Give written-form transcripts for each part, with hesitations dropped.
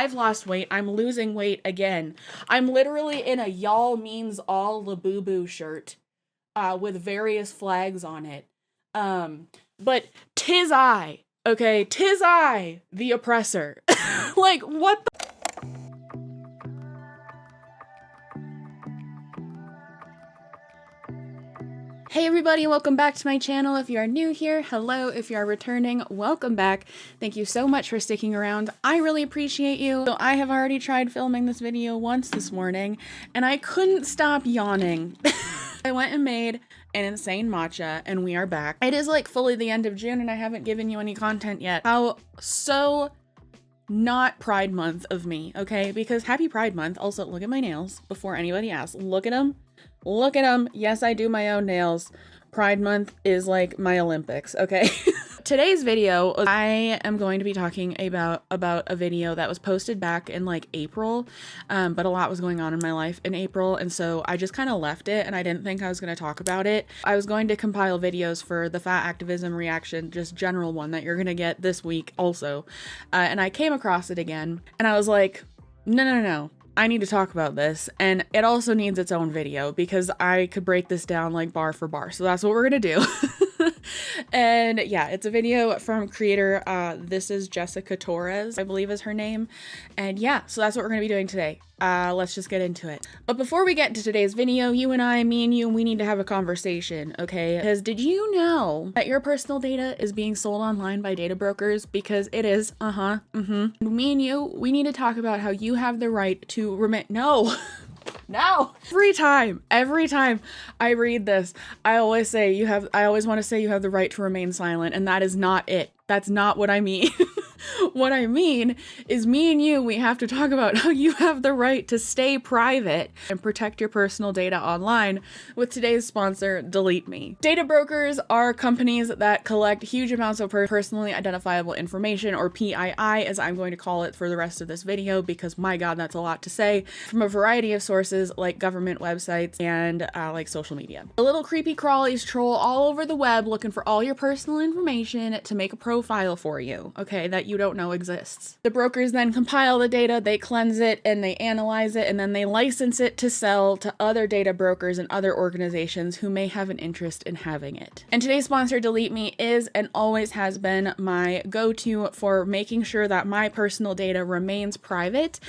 I've lost weight. I'm losing weight again. I'm literally in a y'all means all Labubu shirt with various flags on it. But 'tis I, okay? 'Tis I, the oppressor. Like, what the? Hey everybody, welcome back to my channel. If you are new here, hello. If you are returning, welcome back. Thank you so much for sticking around. I really appreciate you. So I have already tried filming this video once this morning, and I couldn't stop yawning. I went and made an insane matcha, and we are back. It is like fully the end of June, and I haven't given you any content yet. How so not Pride Month of me, okay? Because happy Pride Month. Also, look at my nails before anybody asks. Look at them. Look at them. Yes, I do my own nails. Pride Month is like my Olympics, okay? Today's video, I am going to be talking about a video that was posted back in like April, but a lot was going on in my life in April, and so I just kind of left it, and I didn't think I was going to talk about it. I was going to compile videos for the fat activism reaction, just general one that you're going to get this week also, and I came across it again, and I was like, no. I need to talk about this, and it also needs its own video because I could break this down like bar for bar. So that's what we're gonna do. And yeah, it's a video from creator, this is Jessica Torres, I believe is her name. And yeah, so that's what we're gonna be doing today. Let's just get into it. But before we get to today's video, you and I, me and you, we need to have a conversation, okay? Because did you know that your personal data is being sold online by data brokers? Because it is, Me and you, we need to talk about how you have the right to no. Every time I read this, I always want to say you have the right to remain silent, and that is not it. That's not what I mean. What I mean is me and you, we have to talk about how you have the right to stay private and protect your personal data online with today's sponsor, Delete Me. Data brokers are companies that collect huge amounts of personally identifiable information, or PII as I'm going to call it for the rest of this video, because my God, that's a lot to say, from a variety of sources like government websites and like social media. The little creepy crawlies troll all over the web looking for all your personal information to make a profile for you, okay, that you don't know exists. The brokers then compile the data, they cleanse it, and they analyze it, and then they license it to sell to other data brokers and other organizations who may have an interest in having it. And today's sponsor, Delete Me, is and always has been my go-to for making sure that my personal data remains private,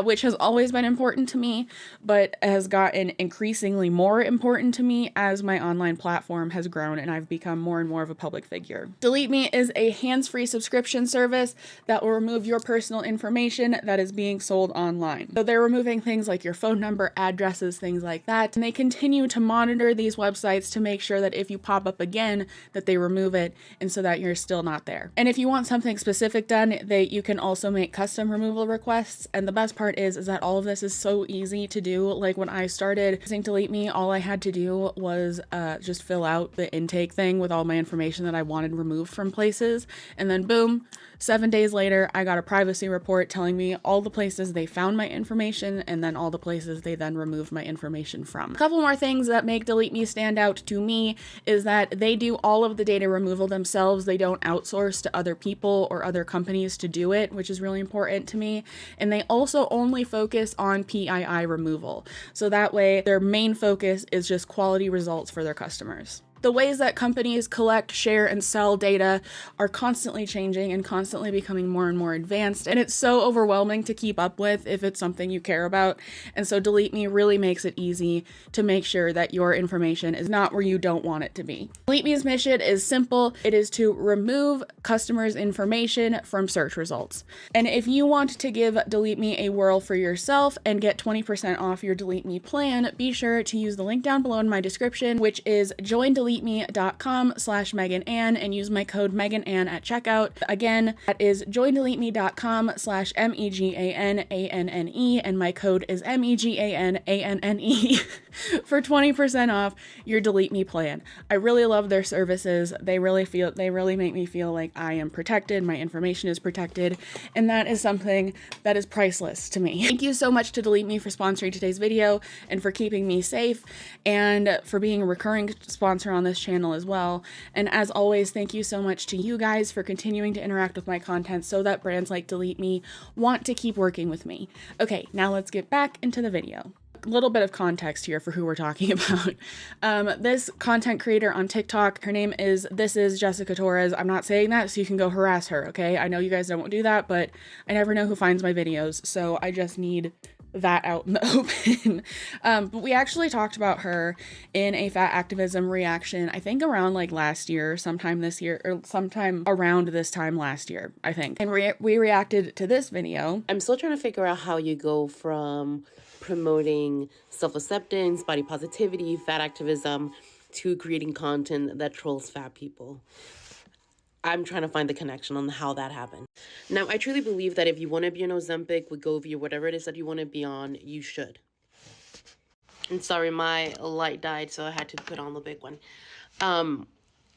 which has always been important to me, but has gotten increasingly more important to me as my online platform has grown and I've become more and more of a public figure. Delete Me is a hands-free subscription service that will remove your personal information that is being sold online. So they're removing things like your phone number, addresses, things like that, and they continue to monitor these websites to make sure that if you pop up again, that they remove it, and so that you're still not there. And if you want something specific done, you can also make custom removal requests, and the best part is that all of this is so easy to do. Like when I started using Delete Me, all I had to do was just fill out the intake thing with all my information that I wanted removed from places, and then boom, 7 days later, I got a privacy report telling me all the places they found my information and then all the places they then removed my information from. A couple more things that make Delete Me stand out to me is that they do all of the data removal themselves. They don't outsource to other people or other companies to do it, which is really important to me. And they also only focus on PII removal. So that way their main focus is just quality results for their customers. The ways that companies collect, share, and sell data are constantly changing and constantly becoming more and more advanced, and it's so overwhelming to keep up with if it's something you care about. And so Delete Me really makes it easy to make sure that your information is not where you don't want it to be. Delete Me's mission is simple. It is to remove customers' information from search results. And if you want to give Delete Me a whirl for yourself and get 20% off your Delete Me plan, be sure to use the link down below in my description, which is joindeleteme.com/MeganAnn, and use my code MeganAnn at checkout. Again, that is joindeleteme.com/MEGANANNE, and my code is MEGANANNE for 20% off your Delete Me plan. I really love their services. They really make me feel like I am protected, my information is protected, and that is something that is priceless to me. Thank you so much to Delete Me for sponsoring today's video and for keeping me safe and for being a recurring sponsor on this channel as well. And as always, thank you so much to you guys for continuing to interact with my content so that brands like Delete Me want to keep working with me. Okay, now let's get back into the video. A little bit of context here for who we're talking about. This content creator on TikTok, her name is This Is Jessica Torres. I'm not saying that so you can go harass her, okay? I know you guys don't do that, but I never know who finds my videos, so I just need that out in the open. But we actually talked about her in a fat activism reaction, I think around like last year, sometime this year, or sometime around this time last year, I think. And we reacted to this video. I'm still trying to figure out how you go from promoting self-acceptance, body positivity, fat activism, to creating content that trolls fat people. I'm trying to find the connection on how that happened. Now, I truly believe that if you want to be on Ozempic, Wegovy, or whatever it is that you want to be on, you should. And sorry, my light died, so I had to put on the big one.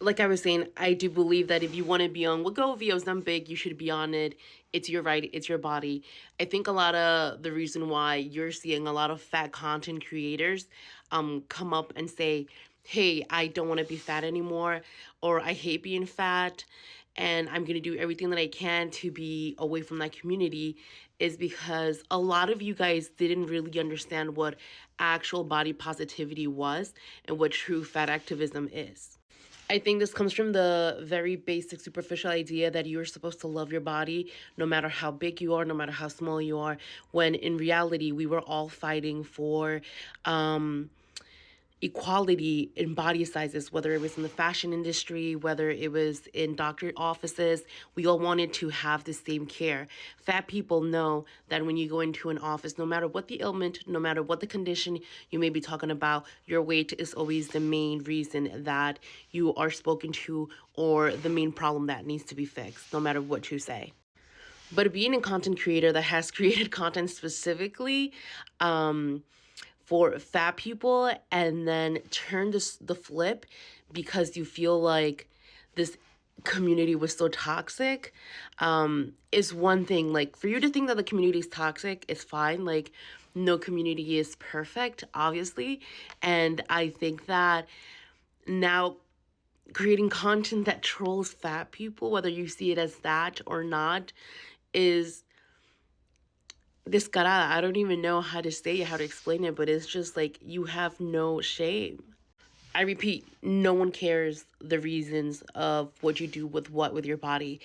Like I was saying, I do believe that if you want to be on Wegovy, Ozempic, you should be on it. It's your right. It's your body. I think a lot of the reason why you're seeing a lot of fat content creators come up and say, hey, I don't want to be fat anymore, or I hate being fat, and I'm going to do everything that I can to be away from that community, is because a lot of you guys didn't really understand what actual body positivity was and what true fat activism is. I think this comes from the very basic, superficial idea that you're supposed to love your body no matter how big you are, no matter how small you are, when in reality, we were all fighting for equality in body sizes, whether it was in the fashion industry, whether it was in doctor offices. We all wanted to have the same care. Fat people know that when you go into an office, no matter what the ailment, no matter what the condition you may be talking about, your weight is always the main reason that you are spoken to, or the main problem that needs to be fixed, no matter what you say. But being a content creator that has created content specifically for fat people, and then turn the flip because you feel like this community was so toxic, is one thing. Like, for you to think that the community is toxic is fine. Like, no community is perfect, obviously. And I think that now creating content that trolls fat people, whether you see it as that or not, is descarada. I don't even know how to say it, how to explain it, but it's just like, you have no shame. I repeat, no one cares the reasons of what you do with your body.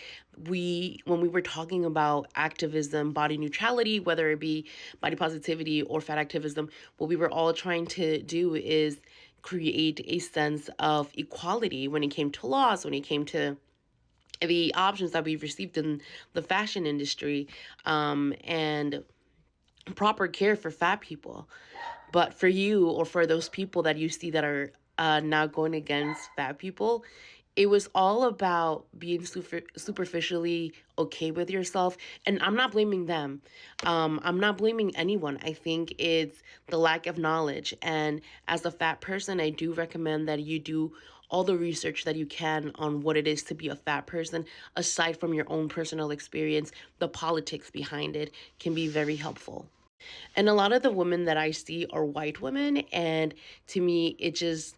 When we were talking about activism, body neutrality, whether it be body positivity or fat activism, what we were all trying to do is create a sense of equality when it came to laws, when it came to the options that we've received in the fashion industry, and proper care for fat people. But for you, or for those people that you see that are now going against fat people, it was all about being superficially okay with yourself. And I'm not blaming them. I'm not blaming anyone. I think it's the lack of knowledge. And as a fat person, I do recommend that you do all the research that you can on what it is to be a fat person. Aside from your own personal experience, the politics behind it can be very helpful. And a lot of the women that I see are white women, and to me, it's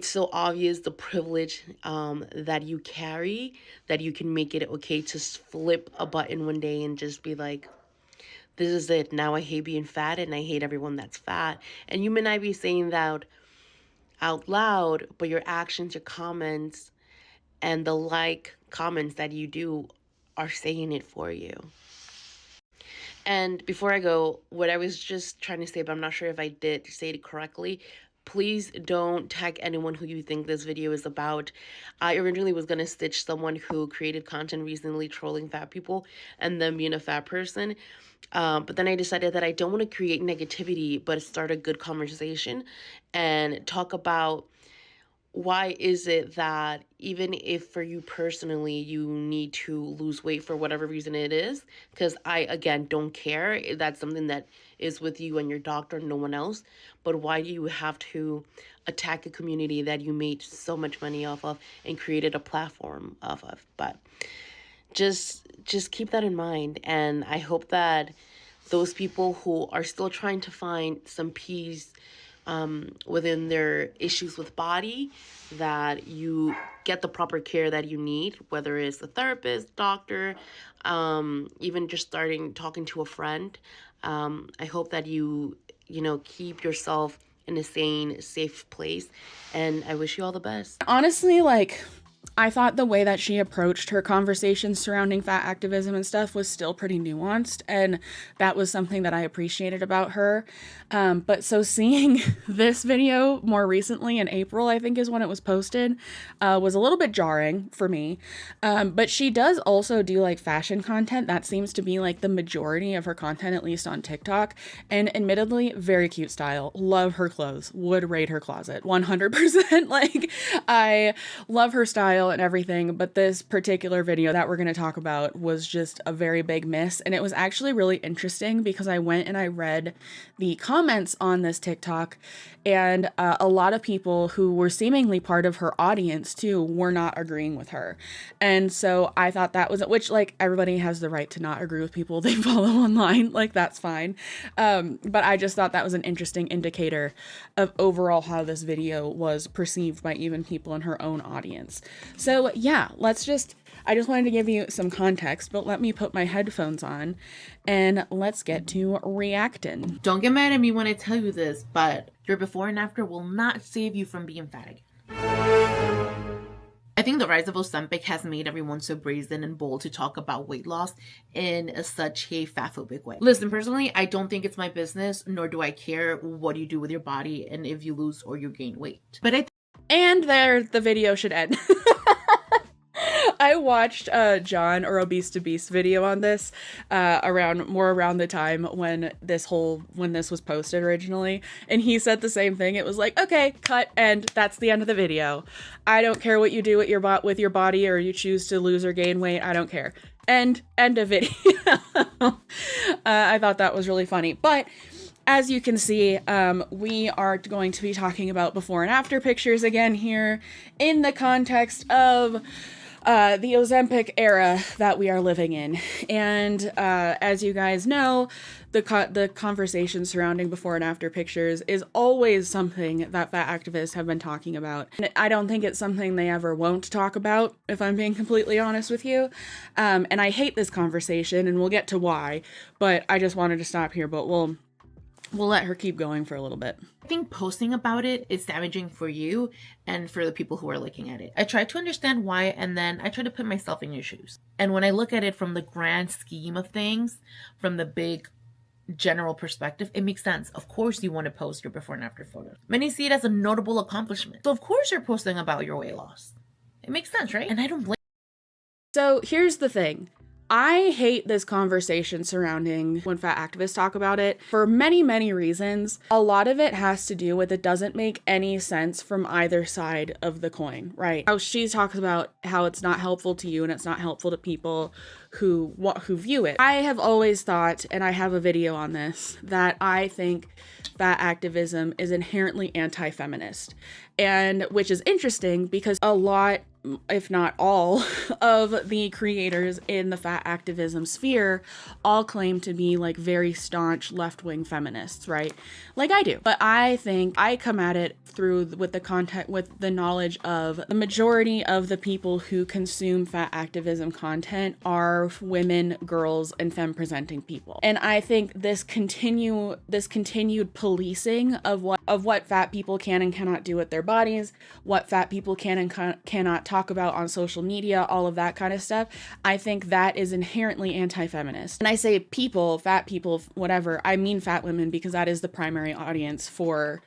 so obvious the privilege that you carry, that you can make it okay to flip a button one day and just be like, this is it. Now I hate being fat, and I hate everyone that's fat. And you may not be saying that out loud, but your actions, your comments, and the comments that you do are saying it for you. And before I go, what I was just trying to say, but I'm not sure if I did say it correctly, please don't tag anyone who you think this video is about. I originally was going to stitch someone who created content recently trolling fat people and them being a fat person. But then I decided that I don't want to create negativity, but start a good conversation and talk about why is it that even if for you personally you need to lose weight for whatever reason it is, because I, again, don't care, that's something that is with you and your doctor, no one else, but why do you have to attack a community that you made so much money off of and created a platform off of? But just keep that in mind, and I hope that those people who are still trying to find some peace within their issues with body, that you get the proper care that you need, whether it's a therapist, doctor, even just talking to a friend. I hope that you keep yourself in a sane, safe place, and I wish you all the best. Honestly, like, I thought the way that she approached her conversations surrounding fat activism and stuff was still pretty nuanced, and that was something that I appreciated about her. But so seeing this video more recently in April, I think is when it was posted, was a little bit jarring for me. But she does also do like fashion content. That seems to be like the majority of her content, at least on TikTok. And admittedly, very cute style. Love her clothes. Would raid her closet 100%. Like, I love her style and everything, but this particular video that we're going to talk about was just a very big miss. And it was actually really interesting because I went and I read the comments on this TikTok, and a lot of people who were seemingly part of her audience too were not agreeing with her. And so I thought that was, which, like, everybody has the right to not agree with people they follow online, like, that's fine. But I just thought that was an interesting indicator of overall how this video was perceived by even people in her own audience. So yeah, I just wanted to give you some context, but let me put my headphones on and let's get to reacting. Don't get mad at me when I tell you this, but your before and after will not save you from being fat again. I think the rise of Ozempic has made everyone so brazen and bold to talk about weight loss in such a fatphobic way. Listen, personally, I don't think it's my business, nor do I care what you do with your body and if you lose or you gain weight. But and there, the video should end. I watched John or Obese to Beast video on this around the time when this was posted originally, and he said the same thing. It was like, okay, cut, and that's the end of the video. I don't care what you do with your body, or you choose to lose or gain weight. I don't care. End of video. I thought that was really funny, but as you can see, we are going to be talking about before and after pictures again here in the context of the Ozempic era that we are living in. And as you guys know, the conversation surrounding before and after pictures is always something that fat activists have been talking about. And I don't think it's something they ever won't talk about, if I'm being completely honest with you. And I hate this conversation, and we'll get to why, but I just wanted to stop here, but we'll let her keep going for a little bit. I think posting about it is damaging for you and for the people who are looking at it. I try to understand why, and then I try to put myself in your shoes. And when I look at it from the grand scheme of things, from the big general perspective, it makes sense. Of course you want to post your before and after photos. Many see it as a notable accomplishment. So of course you're posting about your weight loss. It makes sense, right? And I don't blame. So here's the thing. I hate this conversation surrounding when fat activists talk about it for many, many reasons. A lot of it has to do with it doesn't make any sense from either side of the coin, right? How she talks about how it's not helpful to you and it's not helpful to people who view it. I have always thought, and I have a video on this, that I think fat activism is inherently anti-feminist, and which is interesting because a lot, if not all, of the creators in the fat activism sphere all claim to be like very staunch left-wing feminists, right? Like I do. But I think I come at it with the knowledge of the majority of the people who consume fat activism content are women, girls, and femme-presenting people. And I think this continued policing of what fat people can and cannot do with their bodies, what fat people can and cannot talk about on social media, all of that kind of stuff, I think that is inherently anti-feminist. And I say people, fat people, whatever, I mean fat women because that is the primary audience for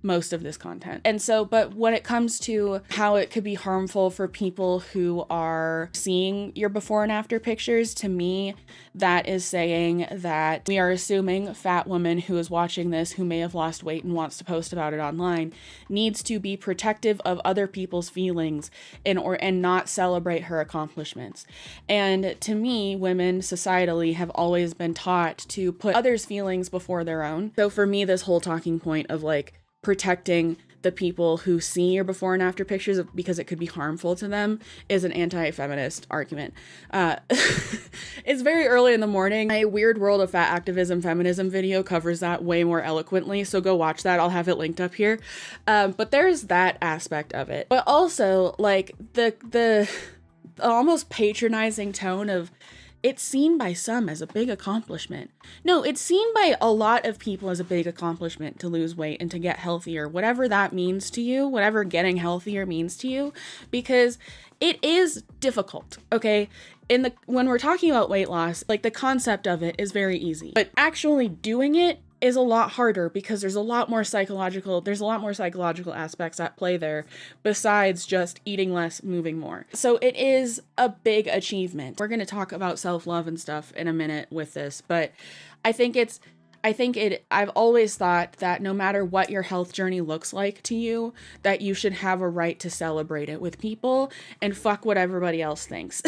most of this content. And so, but when it comes to how it could be harmful for people who are seeing your before and after pictures, to me, that is saying that we are assuming fat woman who is watching this, who may have lost weight and wants to post about it online, needs to be protective of other people's feelings and not celebrate her accomplishments. And to me, women societally have always been taught to put others' feelings before their own. So for me, this whole talking point of like protecting the people who see your before and after pictures because it could be harmful to them is an anti-feminist argument. It's very early in the morning. My Weird World of Fat Activism Feminism video covers that way more eloquently, so go watch that. I'll have it linked up here. But there's that aspect of it. But also, like, the almost patronizing tone of, it's seen by some as a big accomplishment. No, it's seen by a lot of people as a big accomplishment to lose weight and to get healthier, whatever that means to you, whatever getting healthier means to you, because it is difficult, okay? When we're talking about weight loss, like, the concept of it is very easy, but actually doing it is a lot harder because there's a lot more psychological aspects at play there besides just eating less, moving more. So it is a big achievement. We're going to talk about self-love and stuff in a minute with this, but I've always thought that no matter what your health journey looks like to you, that you should have a right to celebrate it with people and fuck what everybody else thinks.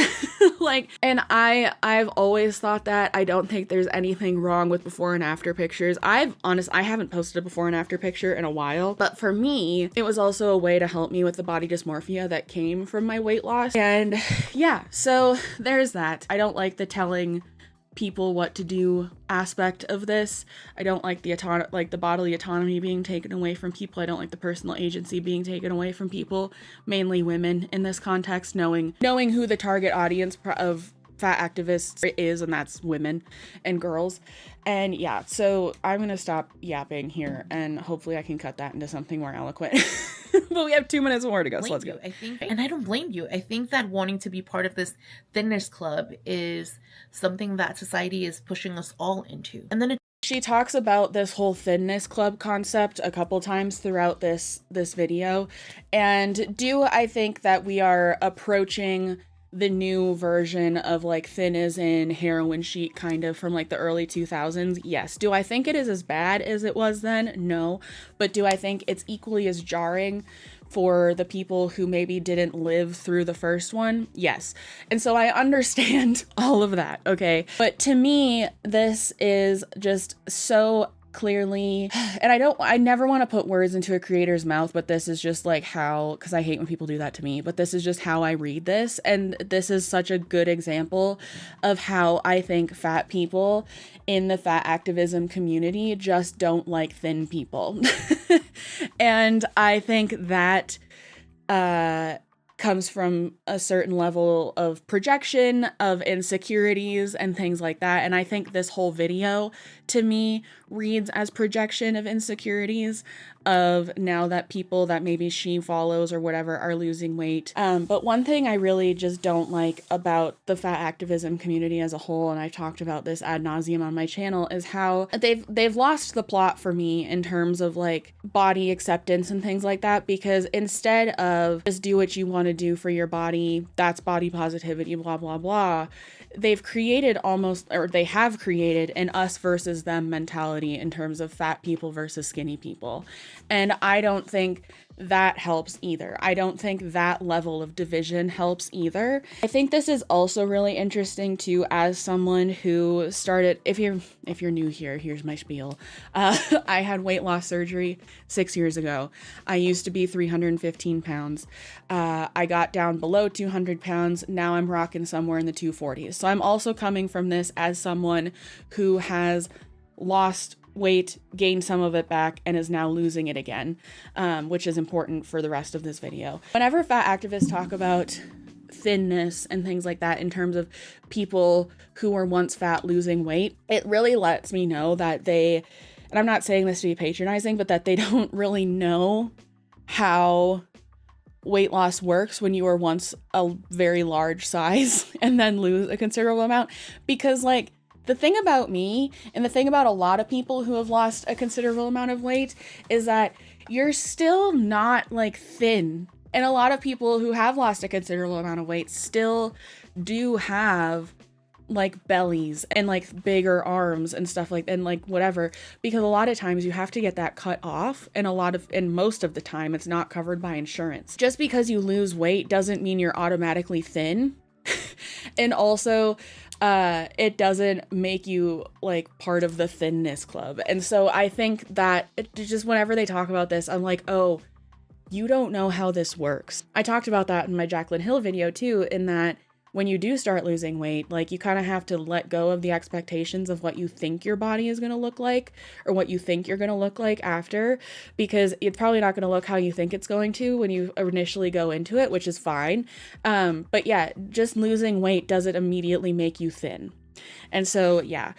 And I've always thought that. I don't think there's anything wrong with before and after pictures. I haven't posted a before and after picture in a while, but for me, it was also a way to help me with the body dysmorphia that came from my weight loss. And yeah, so there's that. I don't like the telling people what to do aspect of this. I don't like the bodily autonomy being taken away from people. I don't like the personal agency being taken away from people, mainly women in this context, knowing who the target audience of fat activists is, and that's women and girls. And yeah, so I'm gonna stop yapping here, and hopefully I can cut that into something more eloquent. But we have 2 minutes more to go, so let's go. I think, and I don't blame you. I think that wanting to be part of this thinness club is something that society is pushing us all into. And then she talks about this whole thinness club concept a couple times throughout this video. And do I think that we are approaching the new version of, like, thin as in heroin chic kind of from, like, the early 2000s? Yes. Do I think it is as bad as it was then? No. But do I think it's equally as jarring for the people who maybe didn't live through the first one? Yes. And so I understand all of that, okay? But to me, this is just so clearly, and I never want to put words into a creator's mouth, but this is just like how, because I hate when people do that to me, but this is just how I read this, and this is such a good example of how I think fat people in the fat activism community just don't like thin people. And I think that comes from a certain level of projection, of insecurities, and things like that. And I think this whole video, to me, reads as projection of insecurities of now that people that maybe she follows or whatever are losing weight. But one thing I really just don't like about the fat activism community as a whole, and I've talked about this ad nauseum on my channel, is how they've lost the plot for me in terms of, like, body acceptance and things like that, because instead of just do what you want to do for your body, that's body positivity, blah, blah, blah, they have created an us versus them mentality in terms of fat people versus skinny people. And I don't think that helps either. I don't think that level of division helps either. I think this is also really interesting too, as someone who started, if you're new here, here's my spiel. I had weight loss surgery 6 years ago. I used to be 315 pounds. I got down below 200 pounds. Now I'm rocking somewhere in the 240s. So I'm also coming from this as someone who has lost weight, gained some of it back, and is now losing it again, which is important for the rest of this video. Whenever fat activists talk about thinness and things like that in terms of people who were once fat losing weight, it really lets me know that they, and I'm not saying this to be patronizing, but that they don't really know how weight loss works when you were once a very large size and then lose a considerable amount. Because, like, the thing about me, and the thing about a lot of people who have lost a considerable amount of weight, is that you're still not, like, thin. And a lot of people who have lost a considerable amount of weight still do have, like, bellies and, like, bigger arms and stuff like, and, like, whatever, because a lot of times you have to get that cut off, and most of the time it's not covered by insurance. Just because you lose weight doesn't mean you're automatically thin. And also, it doesn't make you, like, part of the thinness club. And so I think that just whenever they talk about this, I'm like, oh, you don't know how this works. I talked about that in my Jaclyn Hill video too, in that when you do start losing weight, like you kind of have to let go of the expectations of what you think your body is going to look like or what you think you're going to look like after, because it's probably not going to look how you think it's going to when you initially go into it, which is fine. But yeah, just losing weight doesn't immediately make you thin. And so, yeah,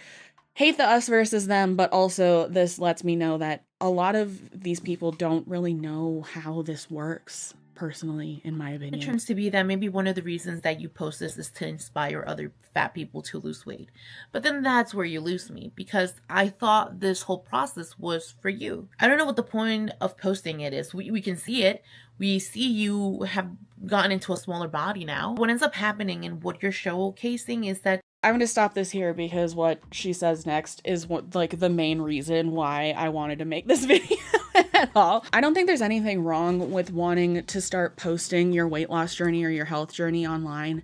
hate the us versus them, but also this lets me know that a lot of these people don't really know how this works. Personally, in my opinion, it turns to be that maybe one of the reasons that you post this is to inspire other fat people to lose weight. But then that's where you lose me, because I thought this whole process was for you. I don't know what the point of posting it is. We can see it. We see you have gotten into a smaller body now. What ends up happening and what you're showcasing is that I'm going to stop this here because what she says next is what, like, the main reason why I wanted to make this video at all. I don't think there's anything wrong with wanting to start posting your weight loss journey or your health journey online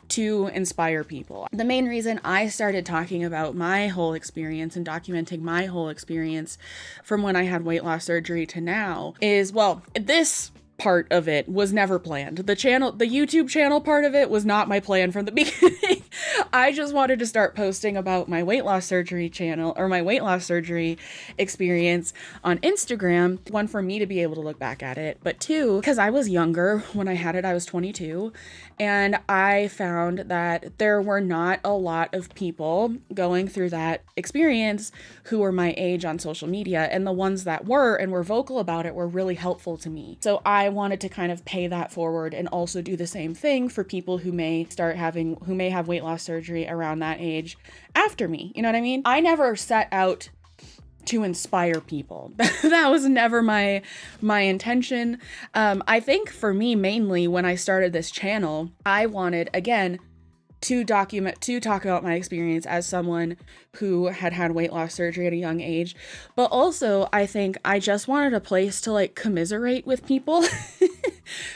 to inspire people. The main reason I started talking about my whole experience and documenting my whole experience from when I had weight loss surgery to now is, well, this part of it was never planned. The YouTube channel part of it was not my plan from the beginning. I just wanted to start posting about my weight loss surgery channel or my weight loss surgery experience on Instagram. One, for me to be able to look back at it, but two, because I was younger when I had it. I was 22, and I found that there were not a lot of people going through that experience who were my age on social media, and the ones that were and were vocal about it were really helpful to me. So I wanted to kind of pay that forward and also do the same thing for people who may have weight loss surgery around that age after me. You know what I mean? I never set out to inspire people. That was never my intention. I think for me, mainly when I started this channel, I wanted, again, to talk about my experience as someone who had weight loss surgery at a young age. But also, I think I just wanted a place to, like, commiserate with people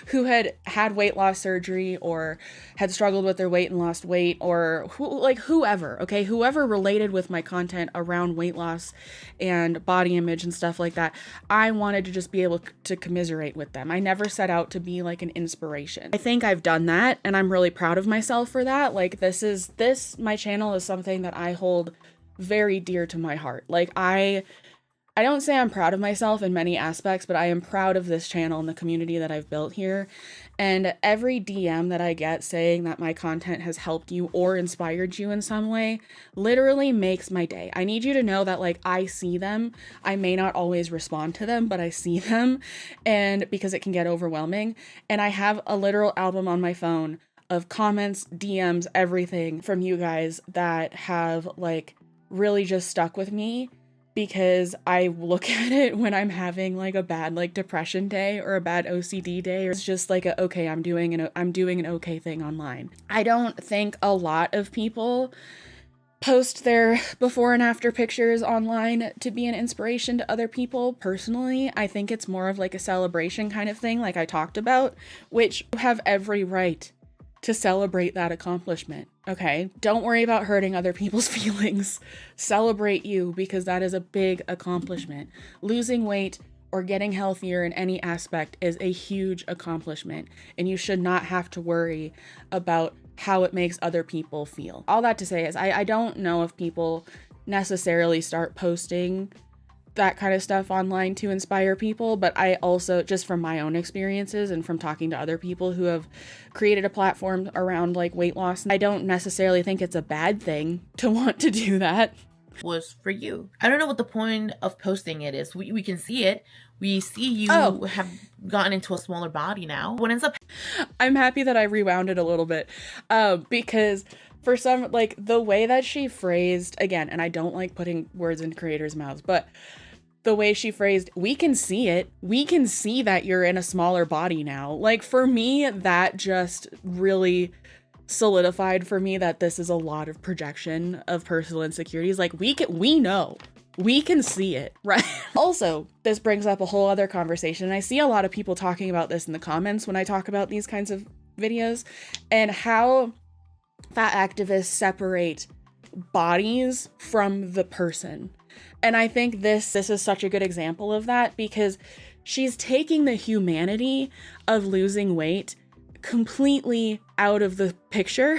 who had weight loss surgery or had struggled with their weight and lost weight, or whoever related with my content around weight loss and body image and stuff like that. I wanted to just be able to commiserate with them. I never set out to be like an inspiration. I think I've done that, and I'm really proud of myself for that. Like, my channel is something that I hold very dear to my heart. Like, I don't say I'm proud of myself in many aspects, but I am proud of this channel and the community that I've built here. And every DM that I get saying that my content has helped you or inspired you in some way literally makes my day. I need you to know that, like, I see them. I may not always respond to them, but I see them, and because it can get overwhelming. And I have a literal album on my phone of comments, DMs, everything from you guys that have, like, really just stuck with me, because I look at it when I'm having, like, a bad, like, depression day or a bad OCD day, or it's just like I'm doing an okay thing online. I don't think a lot of people post their before and after pictures online to be an inspiration to other people. Personally, I think it's more of like a celebration kind of thing, like I talked about, which you have every right to celebrate that accomplishment. Okay, don't worry about hurting other people's feelings. Celebrate you, because that is a big accomplishment. Losing weight or getting healthier in any aspect is a huge accomplishment, and you should not have to worry about how it makes other people feel. All that to say is I don't know if people necessarily start posting that kind of stuff online to inspire people, but I also, just from my own experiences and from talking to other people who have created a platform around, like, weight loss, I don't necessarily think it's a bad thing to want to do that. Was for you. I don't know what the point of posting it is. We can see it. We see you have gotten into a smaller body now. What ends up... I'm happy that I rewound it a little bit, because for some, like, the way that she phrased, again, and I don't like putting words in creators' mouths, but the way she phrased, we can see it. We can see that you're in a smaller body now. Like, for me, that just really solidified for me that this is a lot of projection of personal insecurities. Like, we know. We can see it, right? Also, this brings up a whole other conversation. I see a lot of people talking about this in the comments when I talk about these kinds of videos, and how fat activists separate bodies from the person. And I think this is such a good example of that, because she's taking the humanity of losing weight completely out of the picture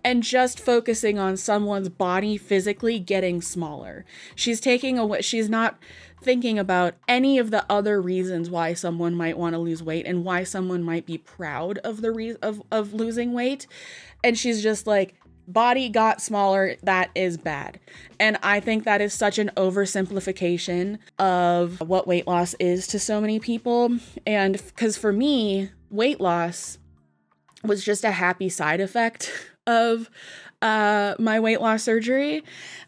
and just focusing on someone's body physically getting smaller. She's taking away, she's not thinking about any of the other reasons why someone might want to lose weight and why someone might be proud of the of losing weight. And she's just like, body got smaller, that is bad. And I think that is such an oversimplification of what weight loss is to so many people. And because for me, weight loss was just a happy side effect of my weight loss surgery.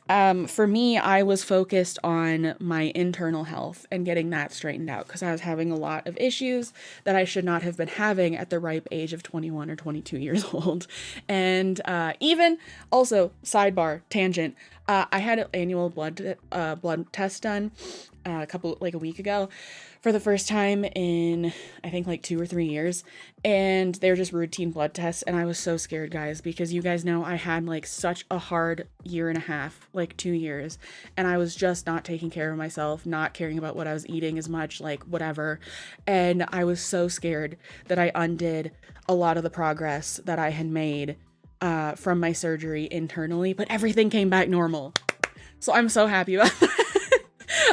For me, I was focused on my internal health and getting that straightened out because I was having a lot of issues that I should not have been having at the ripe age of 21 or 22 years old. And even also, sidebar, tangent, I had an annual blood test done a week ago for the first time in, I think, like 2 or 3 years. And they're just routine blood tests. And I was so scared, guys, because you guys know I had like such a hard year and a half, like 2 years. And I was just not taking care of myself, not caring about what I was eating as much, like whatever. And I was so scared that I undid a lot of the progress that I had made from my surgery internally, but everything came back normal. So I'm so happy about that.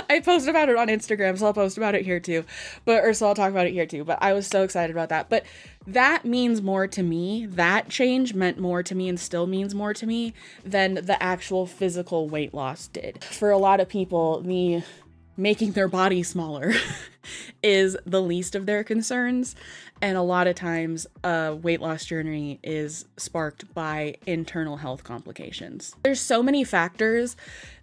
I posted about it on Instagram, so I'll post about it here too. So I'll talk about it here too. But I was so excited about that. But that means more to me. That change meant more to me and still means more to me than the actual physical weight loss did. For a lot of people, the making their body smaller is the least of their concerns. And a lot of times a weight loss journey is sparked by internal health complications. There's so many factors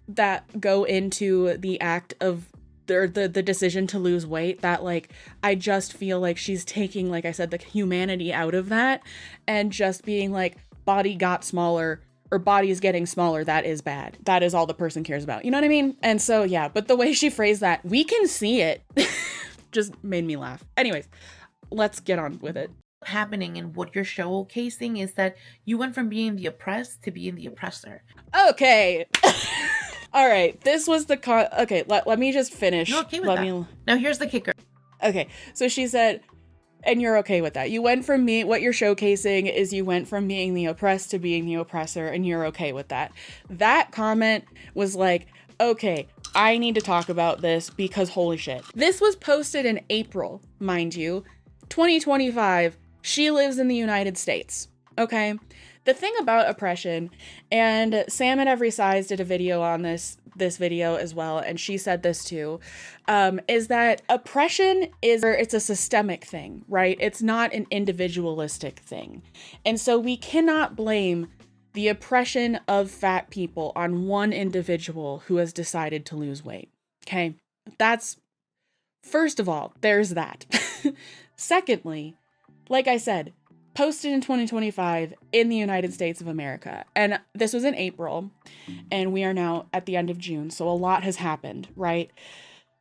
that go into the act of the decision to lose weight that like I just feel like she's taking, like I said, the humanity out of that and just being like, body got smaller or body is getting smaller, that is bad. That is all the person cares about. You know what I mean? And so yeah, but the way she phrased that, we can see it, just made me laugh. Anyways, let's get on with it. Happening and what you're showcasing is that you went from being the oppressed to being the oppressor. Okay. All right, this was the okay, let me just finish. You're okay with that. Now here's the kicker. Okay, so she said, and you're okay with that. You went from what you're showcasing is you went from being the oppressed to being the oppressor, and you're okay with that. That comment was like, okay, I need to talk about this because holy shit. This was posted in April, mind you, 2025. She lives in the United States, okay? The thing about oppression, and Sam at Every Size did a video on this video as well, and she said this too, is that oppression it's a systemic thing, right? It's not an individualistic thing. And so we cannot blame the oppression of fat people on one individual who has decided to lose weight, okay? That's, first of all, there's that. Secondly, like I said, posted in 2025 in the United States of America. And this was in April, and we are now at the end of June, so a lot has happened, right?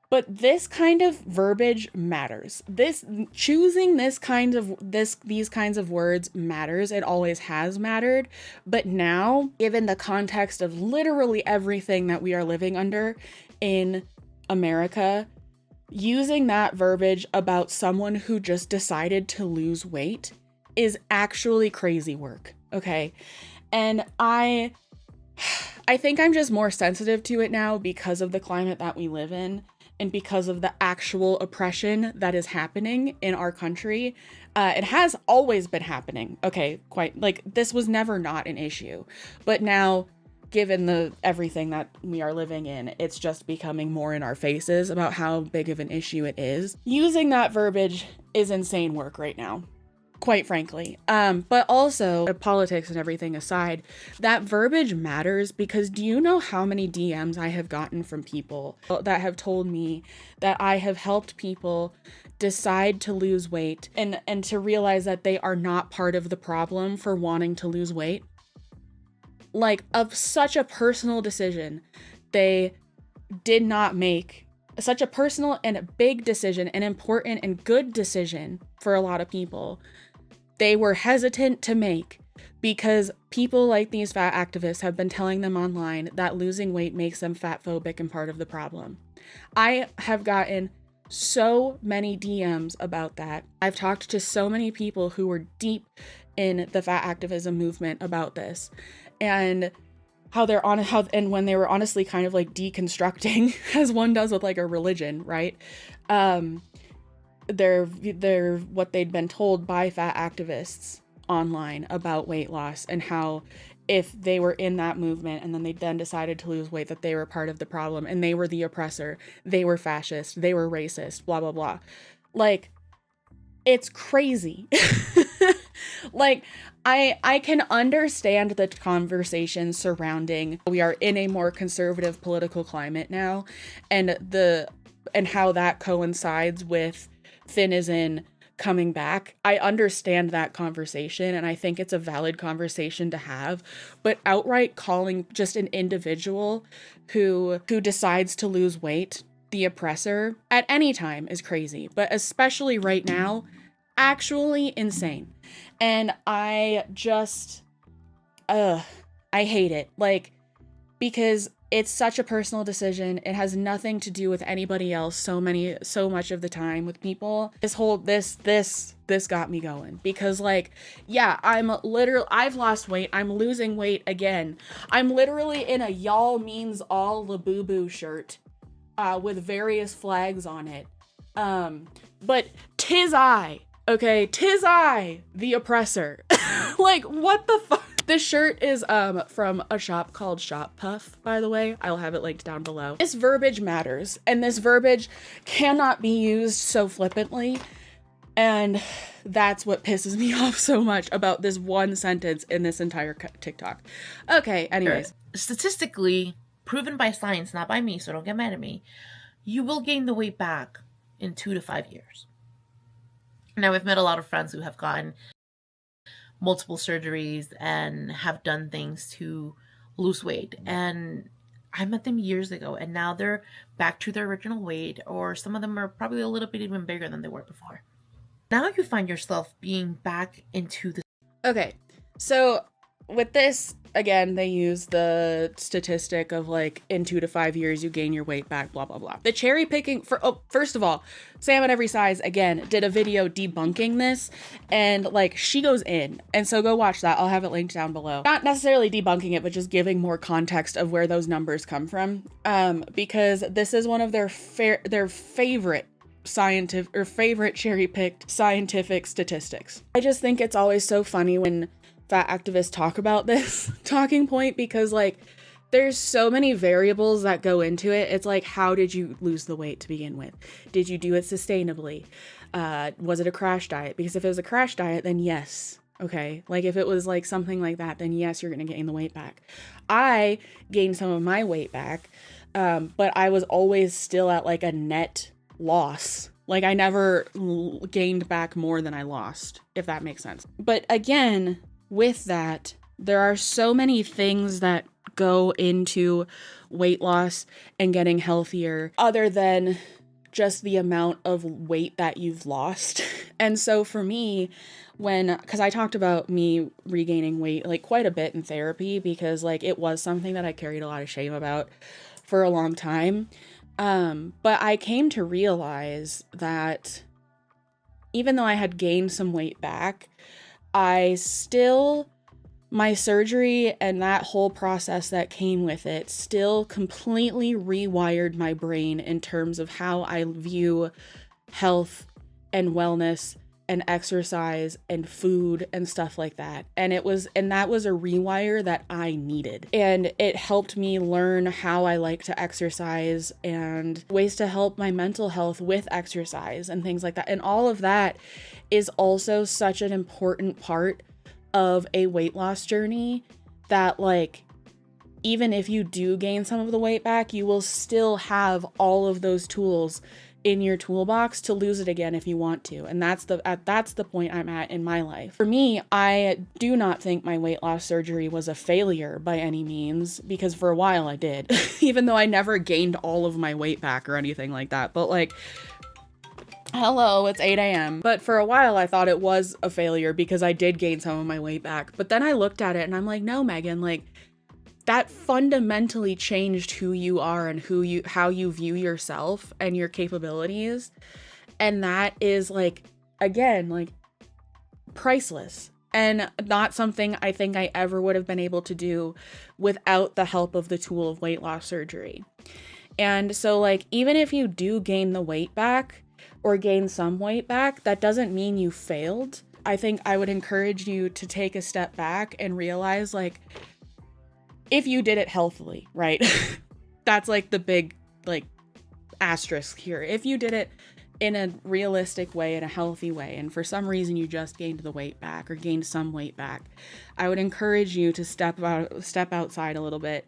But this kind of verbiage matters. Choosing these kinds of words matters. It always has mattered. But now, given the context of literally everything that we are living under in America, using that verbiage about someone who just decided to lose weight is actually crazy work, okay? And I think I'm just more sensitive to it now because of the climate that we live in and because of the actual oppression that is happening in our country. It has always been happening, okay? Quite, like, this was never not an issue. But now, given everything that we are living in, it's just becoming more in our faces about how big of an issue it is. Using that verbiage is insane work right now, quite frankly. But also, politics and everything aside, that verbiage matters because do you know how many DMs I have gotten from people that have told me that I have helped people decide to lose weight and to realize that they are not part of the problem for wanting to lose weight? Like, of such a personal decision they did not make, such a personal and a big decision, an important and good decision for a lot of people, they were hesitant to make because people like these fat activists have been telling them online that losing weight makes them fat phobic and part of the problem. I have gotten so many DMs about that. I've talked to so many people who were deep in the fat activism movement about this, and how they're on how, and when they were honestly kind of like deconstructing as one does with like a religion, right? They're what they'd been told by fat activists online about weight loss, and how if they were in that movement and then they then decided to lose weight, that they were part of the problem and they were the oppressor, they were fascist, they were racist, blah blah blah. Like, it's crazy. Like, I can understand the conversation surrounding, we are in a more conservative political climate now, and how that coincides with Thinism coming back. I understand that conversation, and I think it's a valid conversation to have, but outright calling just an individual who decides to lose weight the oppressor at any time is crazy, but especially right now, actually insane. And I just I hate it, like, because it's such a personal decision. It has nothing to do with anybody else so much of the time with people. This got me going, because like, yeah, I've lost weight. I'm losing weight again. I'm literally in a y'all means all Labubu shirt with various flags on it. But 'tis I, okay? 'Tis I, the oppressor. Like, what the fuck? This shirt is from a shop called Shop Puff, by the way. I'll have it linked down below. This verbiage matters, and this verbiage cannot be used so flippantly. And that's what pisses me off so much about this one sentence in this entire TikTok. Okay, anyways. Statistically, proven by science, not by me, so don't get mad at me, you will gain the weight back in 2 to 5 years. Now, I've met a lot of friends who have gotten multiple surgeries and have done things to lose weight, and I met them years ago, and now they're back to their original weight, or some of them are probably a little bit even bigger than they were before. Now you find yourself being back into the... Okay, so with this, again, they use the statistic of like, in 2 to 5 years you gain your weight back, blah blah blah. The cherry picking first of all, Sam at Every Size again did a video debunking this, and like, she goes in, and so go watch that. I'll have it linked down below. Not necessarily debunking it, but just giving more context of where those numbers come from, because this is one of their favorite cherry-picked scientific statistics. I just think it's always so funny when fat activists talk about this talking point, because like, there's so many variables that go into it. It's like, how did you lose the weight to begin with? Did you do it sustainably? Was it a crash diet? Because if it was a crash diet, then yes. Okay. Like, if it was like something like that, then yes, you're going to gain the weight back. I gained some of my weight back, but I was always still at like a net loss. Like, I never gained back more than I lost, if that makes sense. But again, with that, there are so many things that go into weight loss and getting healthier other than just the amount of weight that you've lost. And so for me, because I talked about me regaining weight like quite a bit in therapy, because like, it was something that I carried a lot of shame about for a long time. But I came to realize that even though I had gained some weight back, my surgery and that whole process that came with it still completely rewired my brain in terms of how I view health and wellness and exercise and food and stuff like that. And that was a rewire that I needed. And it helped me learn how I like to exercise and ways to help my mental health with exercise and things like that. And all of that is also such an important part of a weight loss journey, that like, even if you do gain some of the weight back, you will still have all of those tools in your toolbox to lose it again if you want to. And that's the point I'm at in my life. For me, I do not think my weight loss surgery was a failure by any means, because for a while I did, even though I never gained all of my weight back or anything like that. But like, hello, it's 8 a.m. But for a while I thought it was a failure because I did gain some of my weight back. But then I looked at it and I'm like, no, Megan, like, that fundamentally changed who you are and how you view yourself and your capabilities. And that is like, again, like priceless, and not something I think I ever would have been able to do without the help of the tool of weight loss surgery. And so like, even if you do gain the weight back or gain some weight back, that doesn't mean you failed. I think I would encourage you to take a step back and realize, like, if you did it healthily, right? That's like the big like asterisk here. If you did it in a realistic way, in a healthy way, and for some reason you just gained the weight back or gained some weight back, I would encourage you to step outside a little bit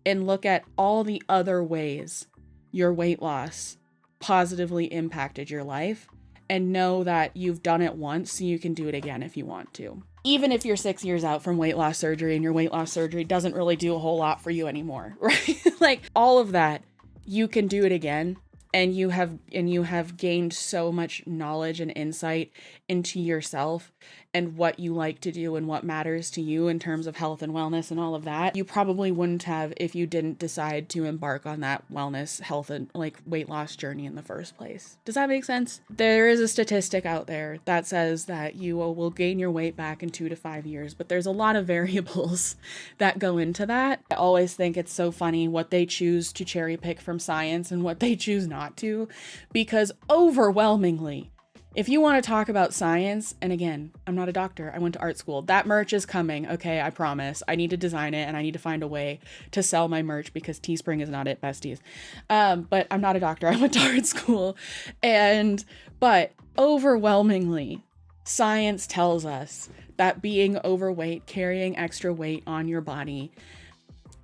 and look at all the other ways your weight loss positively impacted your life, and know that you've done it once, so you can do it again if you want to. Even if you're 6 years out from weight loss surgery and your weight loss surgery doesn't really do a whole lot for you anymore, right? Like, all of that, you can do it again. And you have gained so much knowledge and insight into yourself and what you like to do and what matters to you in terms of health and wellness and all of that. You probably wouldn't have if you didn't decide to embark on that wellness, health, and like weight loss journey in the first place. Does that make sense? There is a statistic out there that says that you will gain your weight back in 2 to 5 years, but there's a lot of variables that go into that. I always think it's so funny what they choose to cherry pick from science and what they choose not to, because overwhelmingly, if you want to talk about science, and again, I'm not a doctor, I went to art school. That merch is coming, okay, I promise. I need to design it and I need to find a way to sell my merch because Teespring is not it, besties. But I'm not a doctor, I went to art school. But overwhelmingly, science tells us that being overweight, carrying extra weight on your body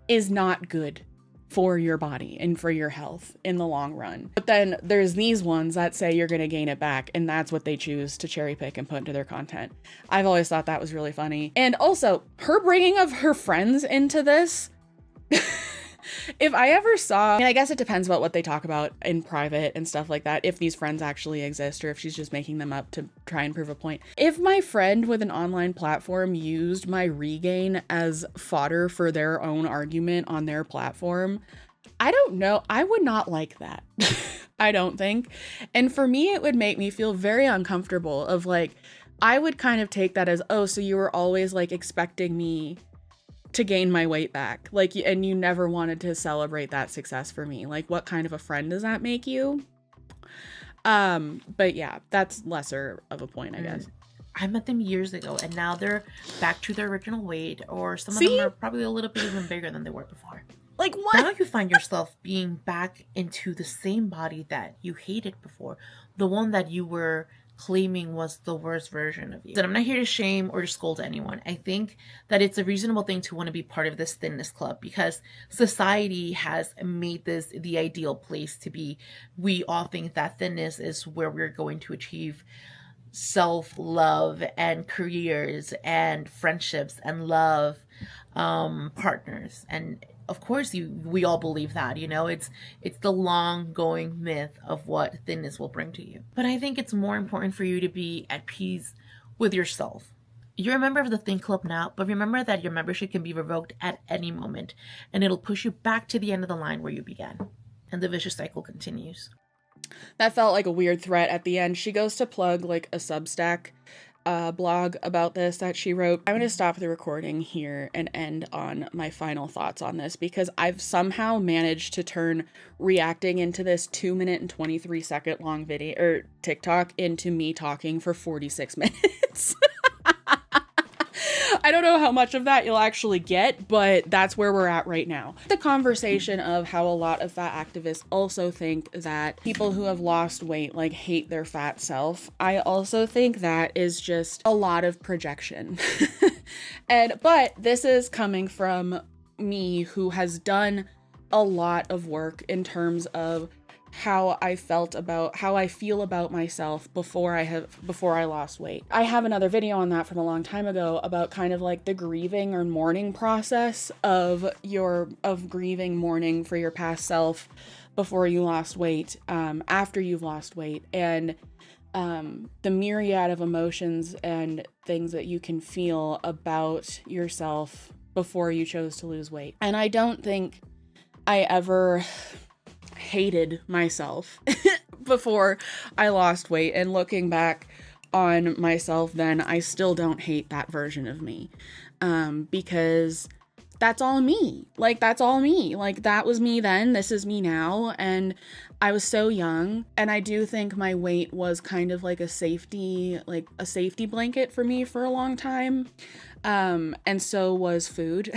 is not good for your body and for your health in the long run. But then there's these ones that say you're going to gain it back, and that's what they choose to cherry pick and put into their content. I've always thought that was really funny. And also, her bringing of her friends into this, if I ever saw, and I guess it depends about what they talk about in private and stuff like that, if these friends actually exist or if she's just making them up to try and prove a point. If my friend with an online platform used my regain as fodder for their own argument on their platform, I don't know, I would not like that. I don't think. And for me, it would make me feel very uncomfortable of like, I would kind of take that as, oh, so you were always like expecting me to gain my weight back, like, and you never wanted to celebrate that success for me. Like, what kind of a friend does that make you? But yeah, that's lesser of a point, I guess. I met them years ago, and now they're back to their original weight, or some of them are probably a little bit even bigger than they were before. Like, what? Now you find yourself being back into the same body that you hated before, the one that you were claiming was the worst version of you. And I'm not here to shame or to scold anyone. I think that it's a reasonable thing to want to be part of this thinness club, because society has made this the ideal place to be. We all think that thinness is where we're going to achieve self-love and careers and friendships and love, partners. And of course, we all believe that, you know, it's the long going myth of what thinness will bring to you. But I think it's more important for you to be at peace with yourself. You're a member of the Thin Club now, but remember that your membership can be revoked at any moment, and it'll push you back to the end of the line where you began. And the vicious cycle continues. That felt like a weird threat at the end. She goes to plug like a Substack blog about this that she wrote. I'm going to stop the recording here and end on my final thoughts on this, because I've somehow managed to turn reacting into this 2-minute and 23-second long video or TikTok into me talking for 46 minutes. I don't know how much of that you'll actually get, but that's where we're at right now. The conversation of how a lot of fat activists also think that people who have lost weight like hate their fat self. I also think that is just a lot of projection. But this is coming from me, who has done a lot of work in terms of how I feel about myself before I lost weight. I have another video on that from a long time ago about kind of like the grieving or mourning process of grieving, mourning for your past self before you lost weight, after you've lost weight, and the myriad of emotions and things that you can feel about yourself before you chose to lose weight. And I don't think I ever hated myself before I lost weight. And looking back on myself then, I still don't hate that version of me, because that's all me. Like, that's all me. Like, that was me then, this is me now. And I was so young, and I do think my weight was kind of like a safety blanket for me for a long time. And so was food.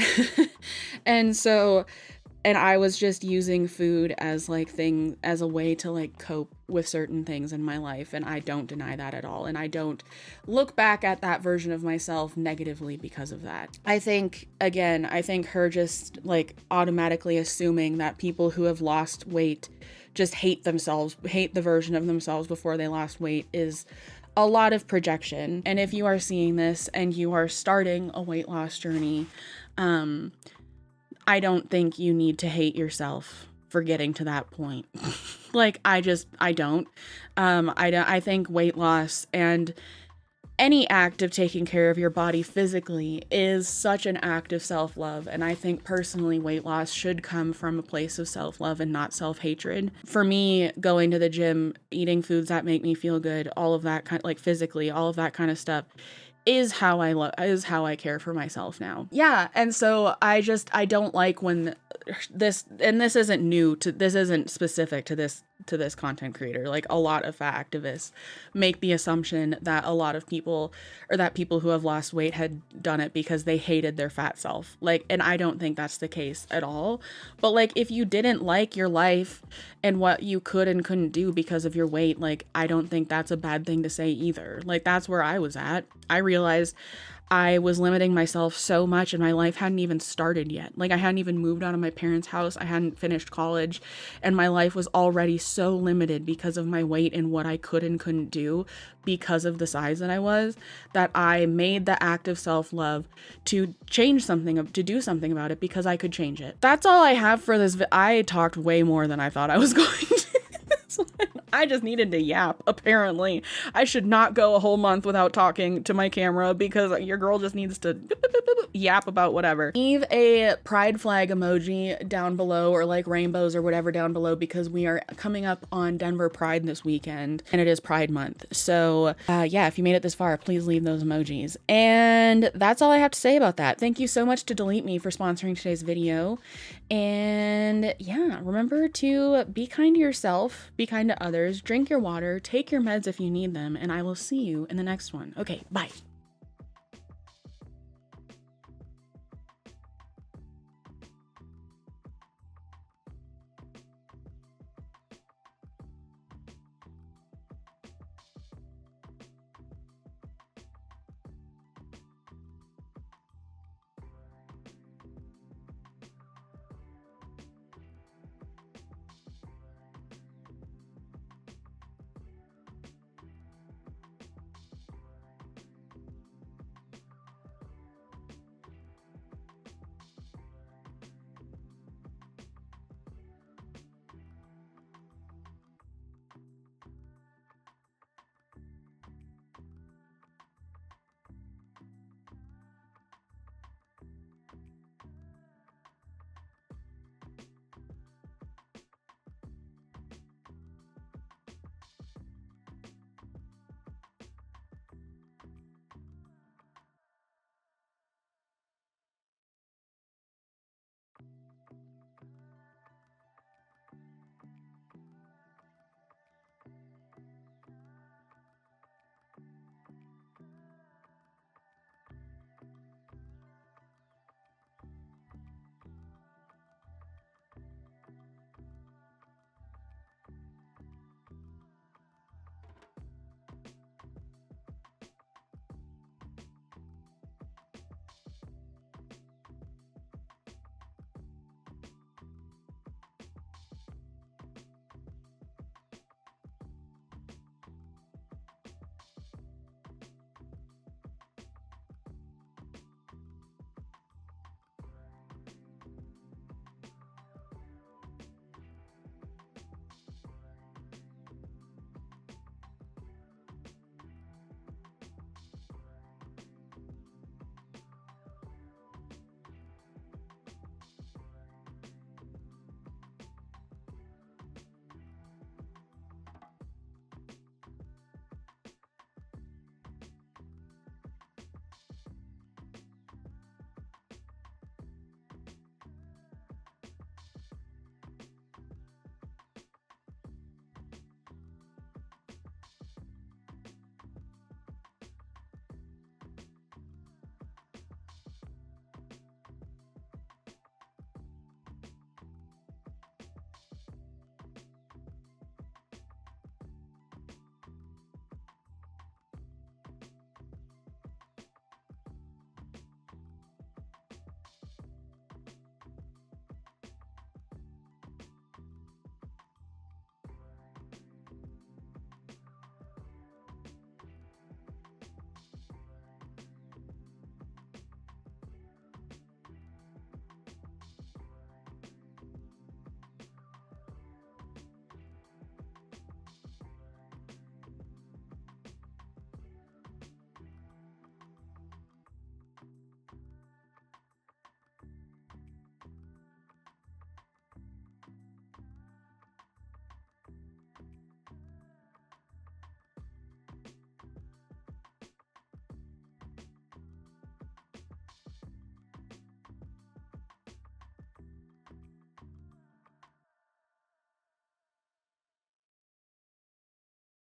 And I was just using food as a way to like cope with certain things in my life. And I don't deny that at all. And I don't look back at that version of myself negatively because of that. I think her just like automatically assuming that people who have lost weight just hate the version of themselves before they lost weight is a lot of projection. And if you are seeing this and you are starting a weight loss journey, I don't think you need to hate yourself for getting to that point. Like, I don't. I think weight loss and any act of taking care of your body physically is such an act of self-love. And I think personally, weight loss should come from a place of self-love and not self-hatred. For me, going to the gym, eating foods that make me feel good, all of that kind, like physically, all of that kind of stuff is how I care for myself now. Yeah. And so I don't like when this isn't specific to this content creator. Like, a lot of fat activists make the assumption that a lot of people, or that people who have lost weight had done it because they hated their fat self. Like, and I don't think that's the case at all. But like, if you didn't like your life and what you could and couldn't do because of your weight, like, I don't think that's a bad thing to say either. Like, that's where I was at. I realized I was limiting myself so much and my life hadn't even started yet. Like, I hadn't even moved out of my parents' house. I hadn't finished college, and my life was already so limited because of my weight and what I could and couldn't do because of the size that I was, that I made the act of self-love to change something, to do something about it, because I could change it. That's all I have for this. I talked way more than I thought I was going to. I just needed to yap, apparently. I should not go a whole month without talking to my camera, because your girl just needs to yap about whatever. Leave a pride flag emoji down below, or like rainbows or whatever down below, because we are coming up on Denver Pride this weekend, and it is Pride Month. So yeah, if you made it this far, please leave those emojis. And that's all I have to say about that. Thank you so much to Delete Me for sponsoring today's video. And yeah, remember to be kind to yourself, be kind to others, drink your water, take your meds if you need them, and I will see you in the next one. Okay, bye.